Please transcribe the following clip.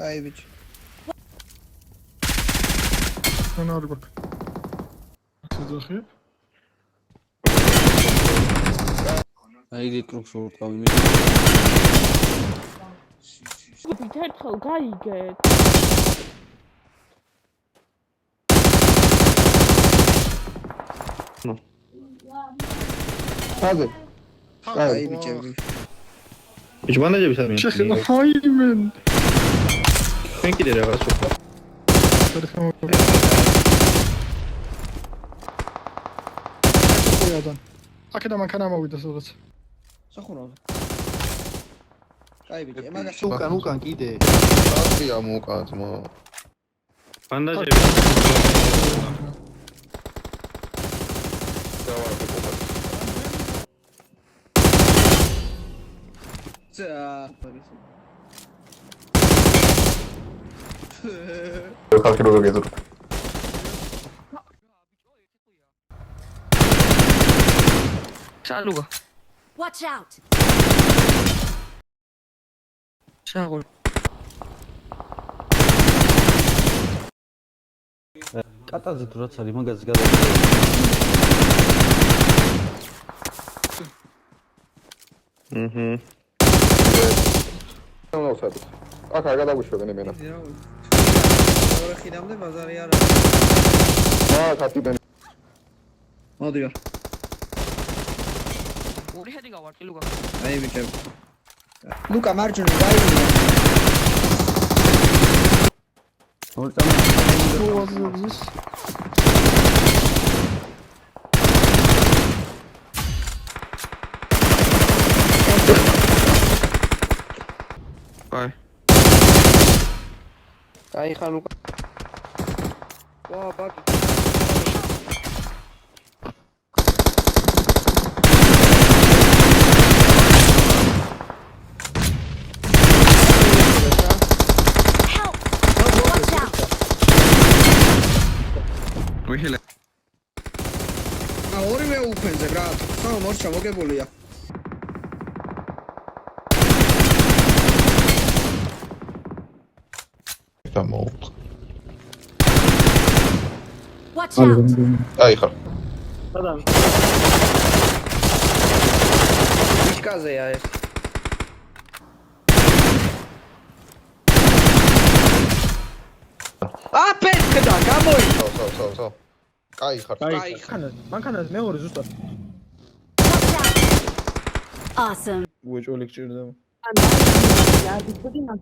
აი ბიჭი. انا اربك صدقي აიგე კრუქს ვორტყავი ერთხელ გაიგეთ. ფაზე. აი ბიჭები. ბიჭ ბანდაჟები სადმე? شيخ هاي من ჩვენ კიდე რაღაც ვქო. يادان اكيد ما كان موجود صوت სახურავზე. აი ბიჭი, მაგას უკან კიდე. აფია მოკაზმო. ბანდაჟები. ხალხი როგორ გეძრო? Saluga. Watch out! Sagol. კატაზე თუ რაც არის მაგაზე გადა ნაუსად. აქ არ გადაგვიშვებენ იმენა. ორი ხიდამდე ბაზარი არ არის. ხატიბენ. მოდი გარ. Uri hedi gavart, Luga. აი ბიჭები. ლუკა მარჯვენა გაიგე. Bye. აი ხან ლუკა. ვა ბაკი. Help! Watch out! Vihile. ორივე უფენზე რა, სამ მორჩა მოგებულია. დამოუყ. Watch out! აი ხარ. ისკაზეა ეს. აფეთქდა, გამოიწო. სო. აი ხარ. აი ხან. მანქანას მეორე ზუსტად Watch out! Awesome. უეჭოლი გჭირდება ან არ ვიცოდი მაგ